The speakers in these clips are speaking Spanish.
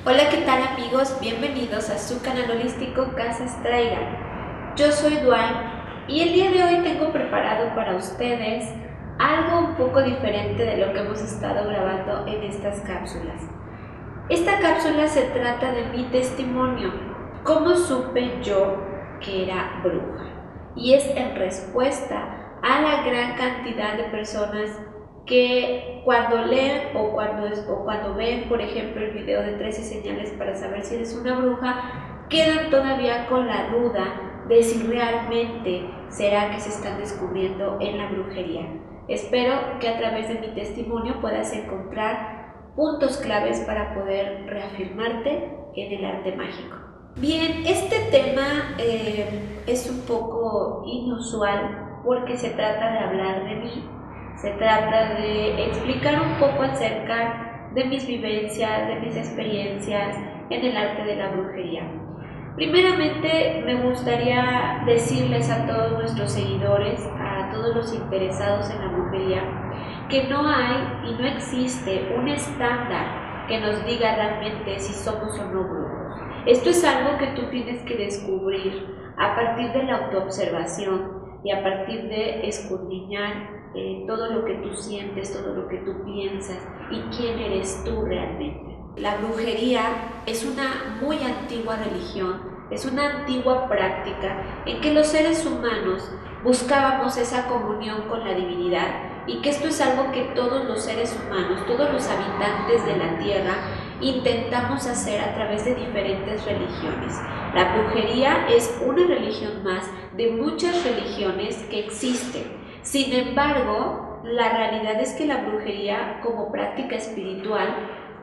Hola, ¿qué tal amigos? Bienvenidos a su canal holístico Casa Estraiga. Yo soy Duane y el día de hoy tengo preparado para ustedes algo un poco diferente de lo que hemos estado grabando en estas cápsulas. Esta cápsula se trata de mi testimonio, cómo supe yo que era bruja, y es en respuesta a la gran cantidad de personas que cuando leen o cuando ven, por ejemplo, el video de 13 señales para saber si eres una bruja, quedan todavía con la duda de si realmente será que se están descubriendo en la brujería. Espero que a través de mi testimonio puedas encontrar puntos claves para poder reafirmarte en el arte mágico. Bien, este tema es un poco inusual porque se trata de hablar de mí, se trata de explicar un poco acerca de mis vivencias, de mis experiencias en el arte de la brujería. Primeramente, me gustaría decirles a todos nuestros seguidores, a todos los interesados en la brujería, que no hay y no existe un estándar que nos diga realmente si somos o no brujos. Esto es algo que tú tienes que descubrir a partir de la autoobservación y a partir de escudriñar todo lo que tú sientes, todo lo que tú piensas y quién eres tú realmente. La brujería es una muy antigua religión, es una antigua práctica en que los seres humanos buscábamos esa comunión con la divinidad, y que esto es algo que todos los seres humanos, todos los habitantes de la tierra, intentamos hacer a través de diferentes religiones. La brujería es una religión más de muchas religiones que existen. Sin embargo, la realidad es que la brujería, como práctica espiritual,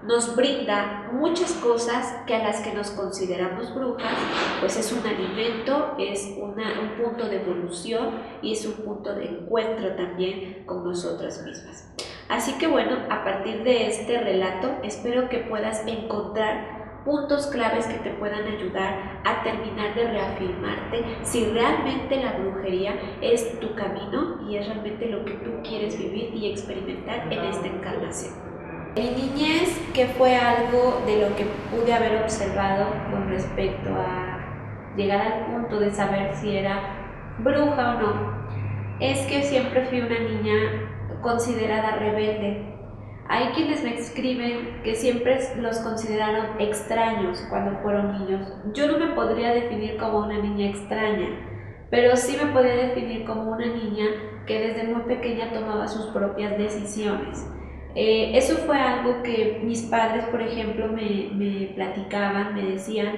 nos brinda muchas cosas que a las que nos consideramos brujas, pues es un alimento, es un punto de evolución y es un punto de encuentro también con nosotras mismas. Así que bueno, a partir de este relato espero que puedas encontrar puntos claves que te puedan ayudar a terminar de reafirmarte si realmente la brujería es tu camino y es realmente lo que tú quieres vivir y experimentar en esta encarnación. En mi niñez, que fue algo de lo que pude haber observado con respecto a llegar al punto de saber si era bruja o no, es que siempre fui una niña considerada rebelde. Hay quienes me escriben que siempre los consideraron extraños cuando fueron niños. Yo no me podría definir como una niña extraña, pero sí me podría definir como una niña que desde muy pequeña tomaba sus propias decisiones. Eso fue algo que mis padres, por ejemplo, me platicaban, me decían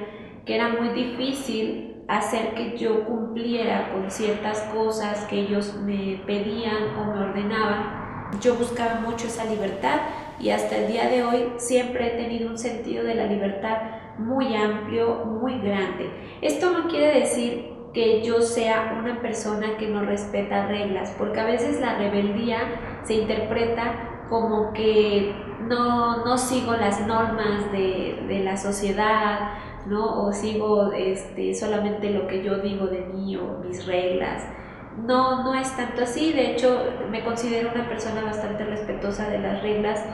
que era muy difícil hacer que yo cumpliera con ciertas cosas que ellos me pedían o me ordenaban. Yo buscaba mucho esa libertad y hasta el día de hoy siempre he tenido un sentido de la libertad muy amplio, muy grande. Esto no quiere decir que yo sea una persona que no respeta reglas, porque a veces la rebeldía se interpreta como que no sigo las normas de la sociedad, ¿no? O sigo solamente lo que yo digo de mí o mis reglas. No es tanto así. De hecho, me considero una persona bastante respetuosa de las reglas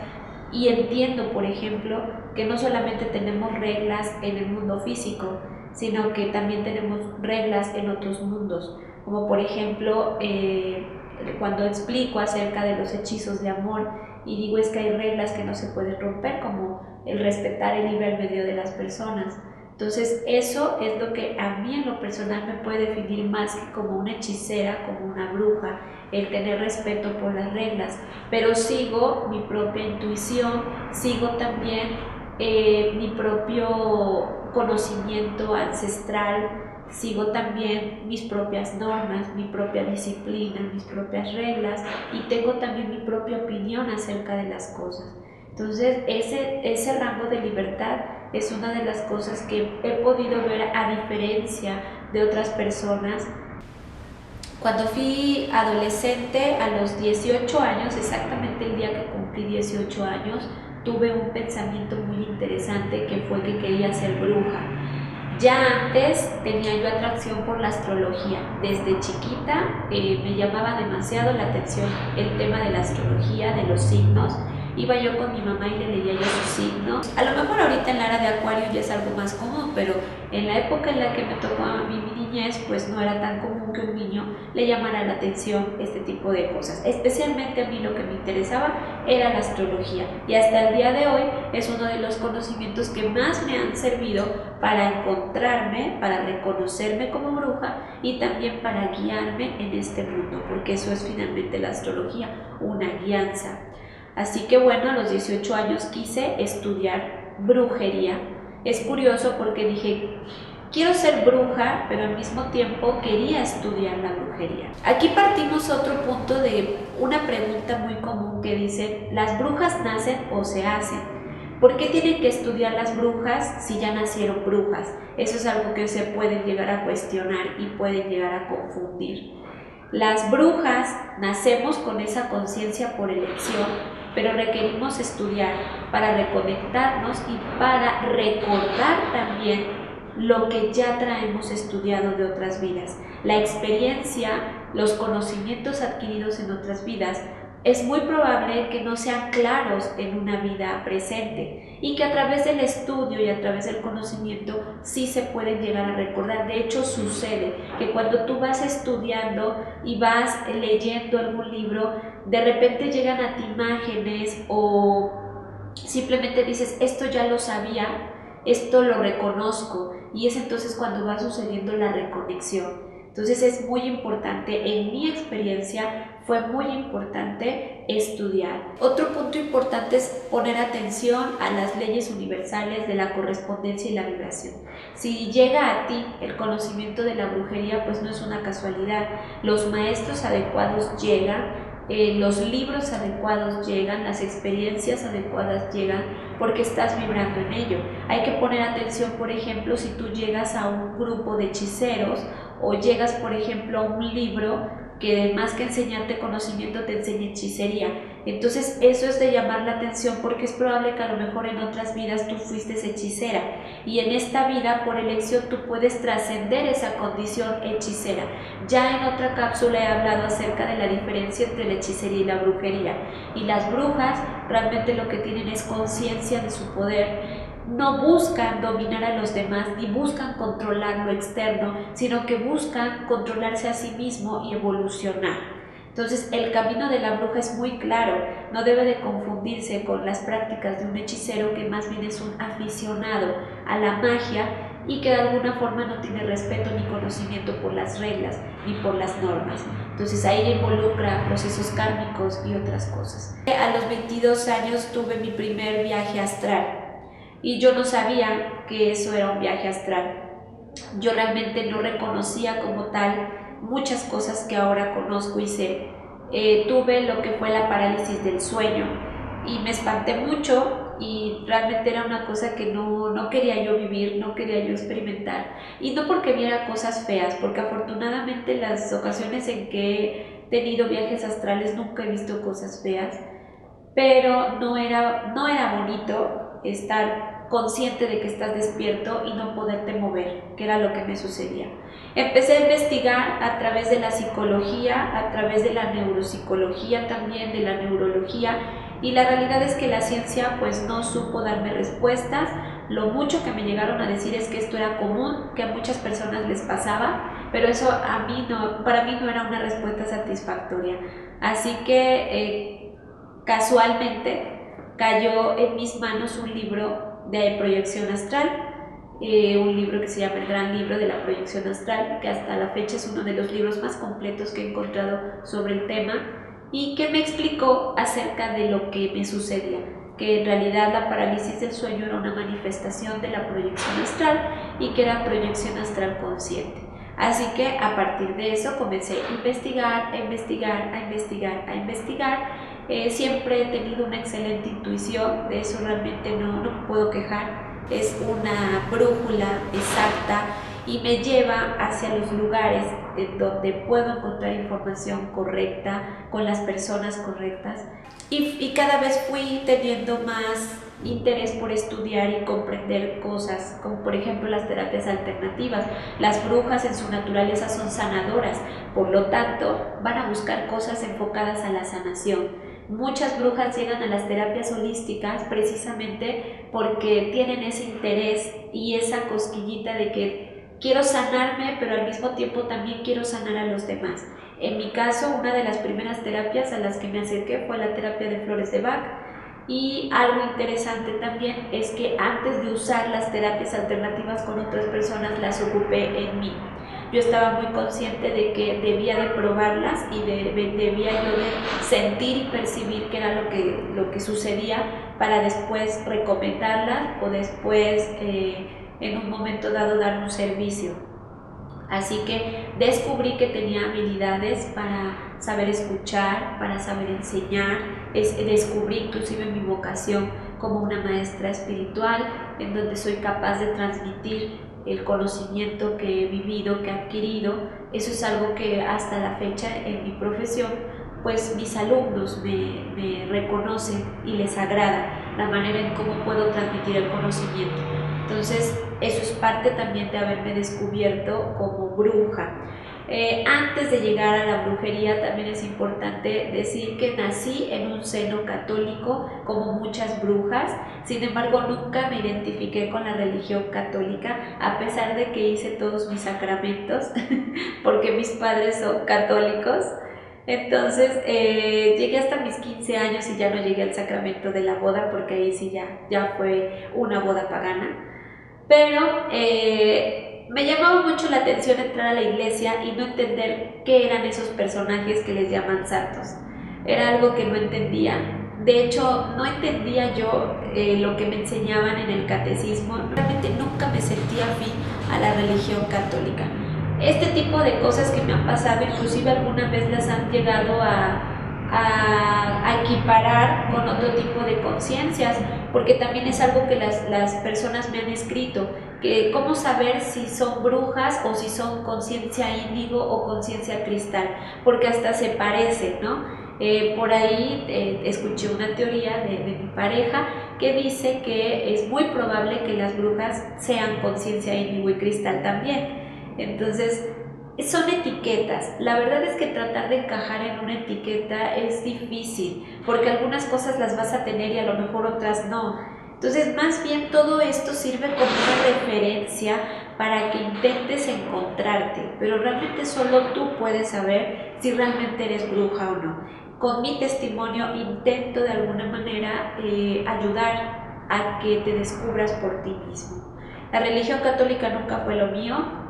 y entiendo, por ejemplo, que no solamente tenemos reglas en el mundo físico, sino que también tenemos reglas en otros mundos, como por ejemplo cuando explico acerca de los hechizos de amor y digo es que hay reglas que no se pueden romper, como el respetar el libre albedrío de las personas. Entonces eso es lo que a mí en lo personal me puede definir más que como una hechicera, como una bruja, el tener respeto por las reglas, pero sigo mi propia intuición, sigo también mi propio conocimiento ancestral, sigo también mis propias normas, mi propia disciplina, mis propias reglas, y tengo también mi propia opinión acerca de las cosas. Entonces ese rango de libertad es una de las cosas que he podido ver a diferencia de otras personas. Cuando fui adolescente, a los 18 años, exactamente el día que cumplí 18 años, tuve un pensamiento muy interesante que fue que quería ser bruja. Ya antes tenía yo atracción por la astrología. Desde chiquita me llamaba demasiado la atención el tema de la astrología, de los signos, iba yo con mi mamá y le leía yo sus signos. A lo mejor ahorita en la era de Acuario ya es algo más común, pero en la época en la que me tocó a mí mi niñez, pues no era tan común que un niño le llamara la atención este tipo de cosas. Especialmente a mí lo que me interesaba era la astrología, y hasta el día de hoy es uno de los conocimientos que más me han servido para encontrarme, para reconocerme como bruja y también para guiarme en este mundo, porque eso es finalmente la astrología, una guianza. Así que bueno, a los 18 años quise estudiar brujería. Es curioso porque dije, quiero ser bruja, pero al mismo tiempo quería estudiar la brujería. Aquí partimos otro punto de una pregunta muy común que dice, ¿las brujas nacen o se hacen? ¿Por qué tienen que estudiar las brujas si ya nacieron brujas? Eso es algo que se pueden llegar a cuestionar y pueden llegar a confundir. Las brujas nacemos con esa conciencia por elección, pero requerimos estudiar para reconectarnos y para recordar también lo que ya traemos estudiado de otras vidas. La experiencia, los conocimientos adquiridos en otras vidas, es muy probable que no sean claros en una vida presente y que a través del estudio y a través del conocimiento sí se pueden llegar a recordar. De hecho, sucede que cuando tú vas estudiando y vas leyendo algún libro, de repente llegan a ti imágenes o simplemente dices, esto ya lo sabía, esto lo reconozco, y es entonces cuando va sucediendo la reconexión. Entonces es muy importante, en mi experiencia fue muy importante estudiar. Otro punto importante es poner atención a las leyes universales de la correspondencia y la vibración. Si llega a ti el conocimiento de la brujería, pues no es una casualidad. Los maestros adecuados llegan, los libros adecuados llegan, las experiencias adecuadas llegan, porque estás vibrando en ello. Hay que poner atención, por ejemplo, si tú llegas a un grupo de hechiceros o llegas, por ejemplo, a un libro que más que enseñarte conocimiento te enseña hechicería. Entonces eso es de llamar la atención, porque es probable que a lo mejor en otras vidas tú fuiste hechicera y en esta vida por elección tú puedes trascender esa condición hechicera. Ya en otra cápsula he hablado acerca de la diferencia entre la hechicería y la brujería, y las brujas realmente lo que tienen es conciencia de su poder. No buscan dominar a los demás ni buscan controlar lo externo, sino que buscan controlarse a sí mismo y evolucionar. Entonces el camino de la bruja es muy claro, no debe de confundirse con las prácticas de un hechicero que más bien es un aficionado a la magia y que de alguna forma no tiene respeto ni conocimiento por las reglas ni por las normas. Entonces ahí involucra procesos kármicos y otras cosas. A los 22 años tuve mi primer viaje astral. Y yo no sabía que eso era un viaje astral. Yo realmente no reconocía como tal muchas cosas que ahora conozco y sé. Tuve lo que fue la parálisis del sueño y me espanté mucho, y realmente era una cosa que no quería yo vivir, no quería yo experimentar. Y no porque viera cosas feas, porque afortunadamente las ocasiones en que he tenido viajes astrales nunca he visto cosas feas, pero no era bonito estar consciente de que estás despierto y no poderte mover, que era lo que me sucedía. Empecé a investigar a través de la psicología, a través de la neuropsicología también, de la neurología, y la realidad es que la ciencia pues no supo darme respuestas. Lo mucho que me llegaron a decir es que esto era común, que a muchas personas les pasaba, pero eso para mí no era una respuesta satisfactoria. Así que casualmente cayó en mis manos un libro de proyección astral, un libro que se llama El Gran Libro de la Proyección Astral, que hasta la fecha es uno de los libros más completos que he encontrado sobre el tema, y que me explicó acerca de lo que me sucedía, que en realidad la parálisis del sueño era una manifestación de la proyección astral y que era proyección astral consciente. Así que a partir de eso comencé a investigar, siempre he tenido una excelente intuición, de eso realmente no me puedo quejar, es una brújula exacta y me lleva hacia los lugares en donde puedo encontrar información correcta, con las personas correctas, y cada vez fui teniendo más interés por estudiar y comprender cosas, como por ejemplo las terapias alternativas. Las brujas en su naturaleza son sanadoras, por lo tanto van a buscar cosas enfocadas a la sanación. Muchas brujas llegan a las terapias holísticas precisamente porque tienen ese interés y esa cosquillita de que quiero sanarme, pero al mismo tiempo también quiero sanar a los demás. En mi caso, una de las primeras terapias a las que me acerqué fue la terapia de flores de Bach. Y algo interesante también es que antes de usar las terapias alternativas con otras personas, las ocupé en mí. Yo estaba muy consciente de que debía de probarlas y debía yo de sentir y percibir qué era lo que sucedía para después recomendarlas o después en un momento dado dar un servicio. Así que descubrí que tenía habilidades para saber escuchar, para saber enseñar, descubrí inclusive mi vocación como una maestra espiritual, en donde soy capaz de transmitir el conocimiento que he vivido, que he adquirido. Eso es algo que hasta la fecha en mi profesión, pues mis alumnos me reconocen y les agrada la manera en cómo puedo transmitir el conocimiento. Entonces, eso es parte también de haberme descubierto como bruja. Antes de llegar a la brujería, también es importante decir que nací en un seno católico, como muchas brujas. Sin embargo, nunca me identifiqué con la religión católica, a pesar de que hice todos mis sacramentos, porque mis padres son católicos. Entonces llegué hasta mis 15 años y ya no llegué al sacramento de la boda, porque ahí sí ya fue una boda pagana. Pero me llamaba mucho la atención entrar a la iglesia y no entender qué eran esos personajes que les llaman santos. Era algo que no entendía. De hecho, no entendía yo lo que me enseñaban en el catecismo. Realmente nunca me sentía afín a la religión católica. Este tipo de cosas que me han pasado, inclusive alguna vez las han llegado a equiparar con otro tipo de conciencias, porque también es algo que las personas me han escrito, que cómo saber si son brujas o si son conciencia índigo o conciencia cristal, porque hasta se parece, ¿no? Por ahí escuché una teoría de mi pareja que dice que es muy probable que las brujas sean conciencia índigo y cristal también. Entonces, son etiquetas. La verdad es que tratar de encajar en una etiqueta es difícil, porque algunas cosas las vas a tener y a lo mejor otras no. Entonces, más bien todo esto sirve como una referencia para que intentes encontrarte, pero realmente solo tú puedes saber si realmente eres bruja o no. Con mi testimonio intento de alguna manera ayudar a que te descubras por ti mismo. La religión católica nunca fue lo mío.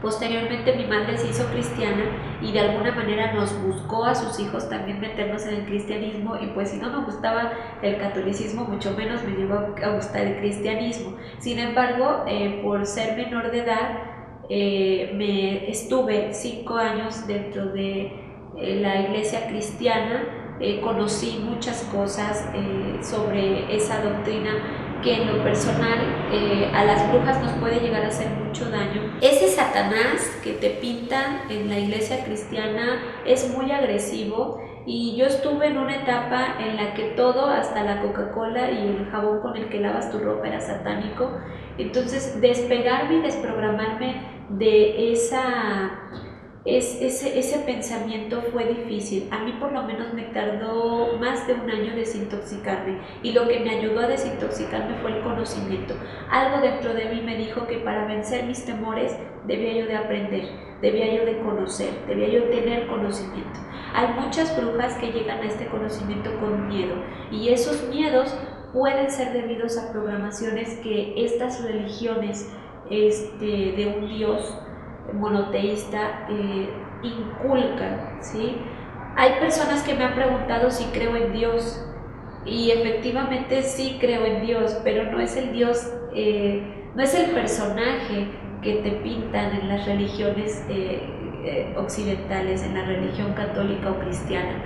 Posteriormente mi madre se hizo cristiana y de alguna manera nos buscó a sus hijos también meternos en el cristianismo, y pues si no me gustaba el catolicismo, mucho menos me llegó a gustar el cristianismo. Sin embargo, por ser menor de edad, estuve 5 años dentro de la iglesia cristiana. Conocí muchas cosas sobre esa doctrina que en lo personal a las brujas nos puede llegar a hacer mucho daño. Ese Satanás que te pintan en la iglesia cristiana es muy agresivo, y yo estuve en una etapa en la que todo, hasta la Coca-Cola y el jabón con el que lavas tu ropa, era satánico. Entonces despegarme y desprogramarme de ese pensamiento fue difícil. A mí por lo menos me tardó más de un año desintoxicarme, y lo que me ayudó a desintoxicarme fue el conocimiento. Algo dentro de mí me dijo que para vencer mis temores debía yo de aprender, debía yo de conocer, debía yo tener conocimiento. Hay muchas brujas que llegan a este conocimiento con miedo, y esos miedos pueden ser debidos a programaciones que estas religiones de un Dios monoteísta inculcan, ¿sí? Hay personas que me han preguntado si creo en Dios, y efectivamente sí creo en Dios, pero no es el Dios, no es el personaje que te pintan en las religiones occidentales, en la religión católica o cristiana.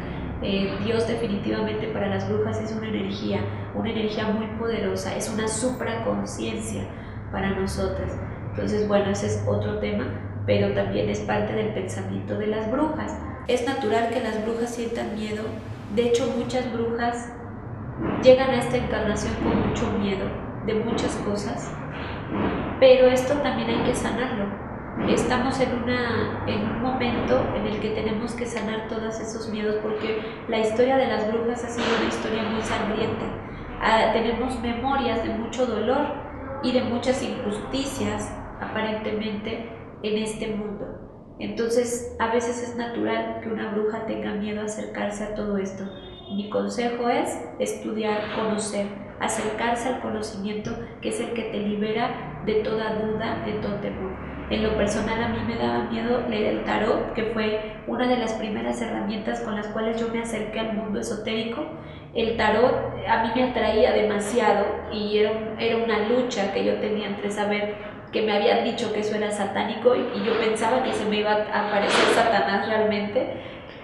Dios definitivamente para las brujas es una energía muy poderosa, es una supraconciencia para nosotras. Entonces, bueno, ese es otro tema, pero también es parte del pensamiento de las brujas. Es natural que las brujas sientan miedo. De hecho, muchas brujas llegan a esta encarnación con mucho miedo de muchas cosas, pero esto también hay que sanarlo. estamos en un momento en el que tenemos que sanar todos esos miedos, porque la historia de las brujas ha sido una historia muy sangrienta. Tenemos memorias de mucho dolor y de muchas injusticias aparentemente en este mundo. Entonces a veces es natural que una bruja tenga miedo a acercarse a todo esto. Mi consejo es estudiar, conocer, acercarse al conocimiento, que es el que te libera de toda duda, de todo temor. En lo personal a mí me daba miedo leer el tarot, que fue una de las primeras herramientas con las cuales yo me acerqué al mundo esotérico. El tarot a mí me atraía demasiado y era una lucha que yo tenía entre saber que me habían dicho que eso era satánico y yo pensaba que se me iba a aparecer Satanás realmente,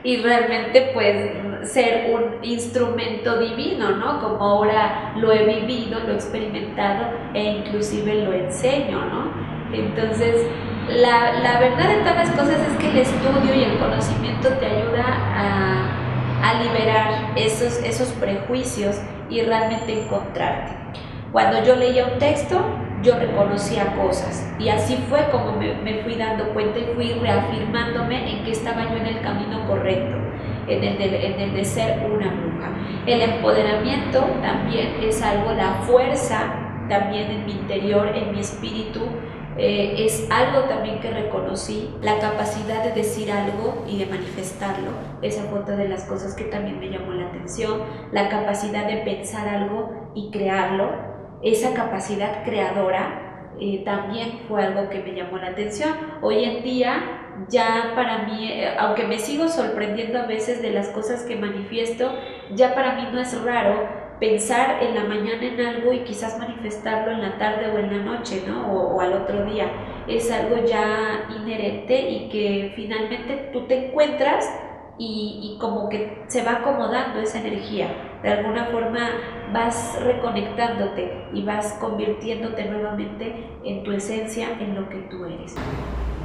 y realmente pues ser un instrumento divino, ¿no? Como ahora lo he vivido, lo he experimentado e inclusive lo enseño, ¿no? Entonces la verdad de todas las cosas es que el estudio y el conocimiento te ayuda a liberar esos prejuicios y realmente encontrarte. Cuando yo leía un texto, yo reconocía cosas y así fue como me fui dando cuenta y fui reafirmándome en que estaba yo en el camino correcto, en el de ser una bruja. El empoderamiento también es algo, la fuerza también en mi interior, en mi espíritu, es algo también que reconocí, la capacidad de decir algo y de manifestarlo. Esa fue otra de las cosas que también me llamó la atención, la capacidad de pensar algo y crearlo. Esa capacidad creadora también fue algo que me llamó la atención. Hoy en día ya para mí, aunque me sigo sorprendiendo a veces de las cosas que manifiesto, ya para mí no es raro pensar en la mañana en algo y quizás manifestarlo en la tarde o en la noche, ¿no? O al otro día. Es algo ya inherente y que finalmente tú te encuentras y como que se va acomodando esa energía. De alguna forma vas reconectándote y vas convirtiéndote nuevamente en tu esencia, en lo que tú eres.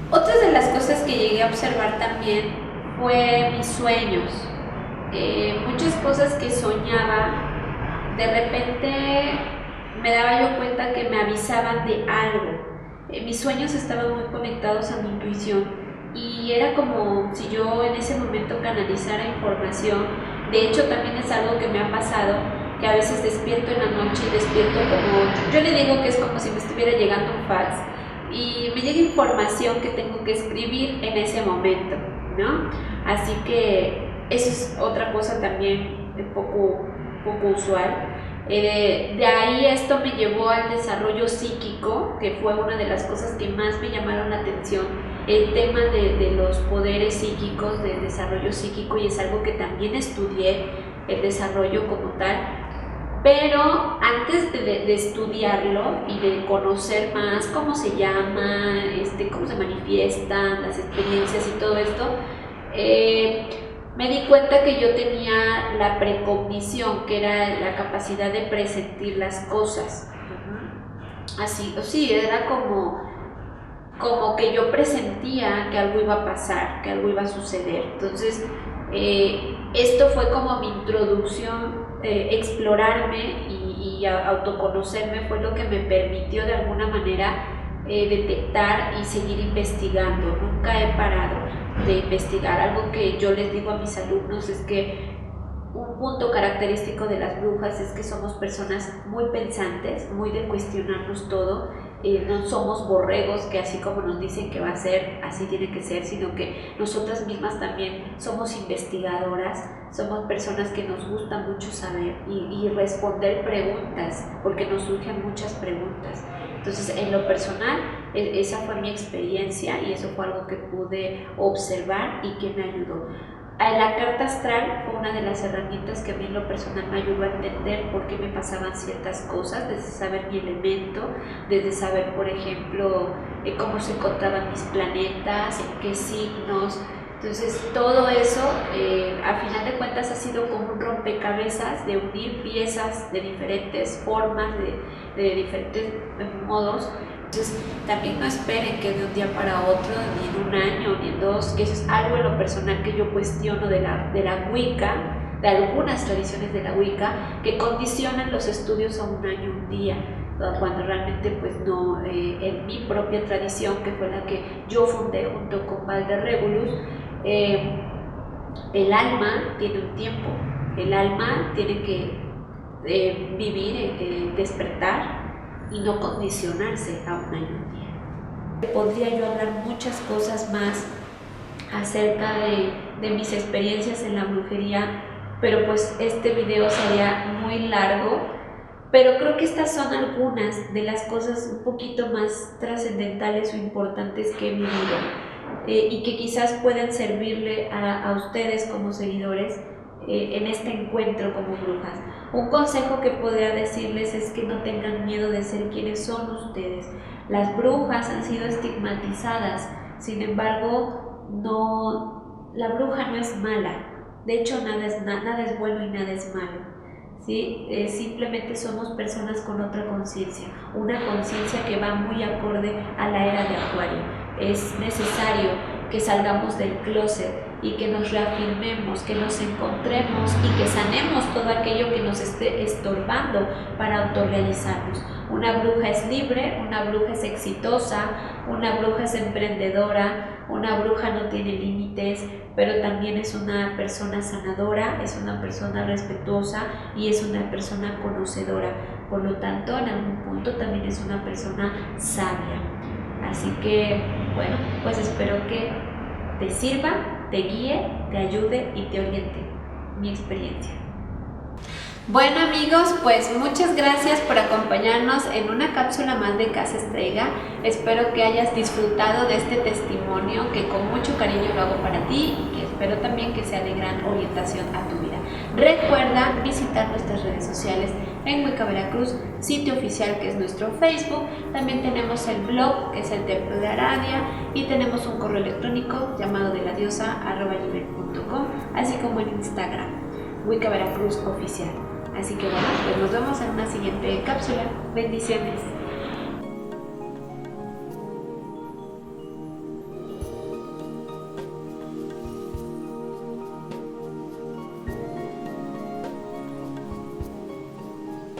Otra de las cosas que llegué a observar también fue mis sueños. Muchas cosas que soñaba, de repente me daba yo cuenta que me avisaban de algo. Mis sueños estaban muy conectados a mi intuición y era como si yo en ese momento canalizara información. De hecho también es algo que me ha pasado, que a veces despierto en la noche y despierto como, yo le digo que es como si me estuviera llegando un fax y me llega información que tengo que escribir en ese momento, ¿no? Así que eso es otra cosa también un poco usual. De ahí esto me llevó al desarrollo psíquico, que fue una de las cosas que más me llamaron la atención, el tema de los poderes psíquicos, del desarrollo psíquico, y es algo que también estudié, el desarrollo como tal. Pero antes de estudiarlo y de conocer más cómo se llama, cómo se manifiestan las experiencias y todo esto, me di cuenta que yo tenía la precognición, que era la capacidad de presentir las cosas. Así, sí, era como que yo presentía que algo iba a pasar, que algo iba a suceder. Entonces, esto fue como mi introducción, explorarme y autoconocerme fue lo que me permitió de alguna manera detectar y seguir investigando. Nunca he parado de investigar. Algo que yo les digo a mis alumnos es que un punto característico de las brujas es que somos personas muy pensantes, muy de cuestionarnos todo. No somos borregos que así como nos dicen que va a ser, así tiene que ser, sino que nosotras mismas también somos investigadoras, somos personas que nos gusta mucho saber y responder preguntas, porque nos surgen muchas preguntas. Entonces, en lo personal, esa fue mi experiencia y eso fue algo que pude observar y que me ayudó. La carta astral fue una de las herramientas que a mí en lo personal me ayudó a entender por qué me pasaban ciertas cosas, desde saber mi elemento, desde saber, por ejemplo, cómo se encontraban mis planetas, en qué signos. Entonces, todo eso, a final de cuentas, ha sido como un rompecabezas de unir piezas de diferentes formas, de diferentes modos. Entonces, también no esperen que de un día para otro, ni en un año, ni en dos, que eso es algo en lo personal que yo cuestiono de la Wicca, de algunas tradiciones de la Wicca, que condicionan los estudios a un año, un día. cuando realmente pues no, en mi propia tradición, que fue la que yo fundé junto con Valde Regulus, el alma tiene un tiempo, el alma tiene que vivir, despertar y no condicionarse a un año. Podría yo hablar muchas cosas más acerca de mis experiencias en la brujería, pero pues este video sería muy largo, pero creo que estas son algunas de las cosas un poquito más trascendentales o importantes que he vivido, y que quizás pueden servirle a ustedes como seguidores en este encuentro como brujas. Un consejo que podría decirles es que no tengan miedo de ser quienes son ustedes. Las brujas han sido estigmatizadas, sin embargo, la bruja no es mala. De hecho, nada es bueno y nada es malo. ¿Sí? Simplemente somos personas con otra conciencia, una conciencia que va muy acorde a la era de Acuario. Es necesario que salgamos del closet y que nos reafirmemos, que nos encontremos y que sanemos todo aquello que nos esté estorbando para autorrealizarnos. Una bruja es libre, una bruja es exitosa, una bruja es emprendedora, una bruja no tiene límites, pero también es una persona sanadora, es una persona respetuosa y es una persona conocedora. Por lo tanto, en algún punto también es una persona sabia. Así que, bueno, pues espero que te sirva, te guíe, te ayude y te oriente mi experiencia. Bueno amigos, pues muchas gracias por acompañarnos en una cápsula más de Casa Estrella. Espero que hayas disfrutado de este testimonio que con mucho cariño lo hago para ti y que espero también que sea de gran orientación a tu vida. Recuerda visitar nuestras redes sociales en Wicca Veracruz, sitio oficial que es nuestro Facebook. También tenemos el blog que es el Templo de Aradia y tenemos un correo electrónico llamado deladiosa@gmail.com, así como en Instagram, Wicca Veracruz Oficial. Así que bueno, pues nos vemos en una siguiente cápsula. Bendiciones.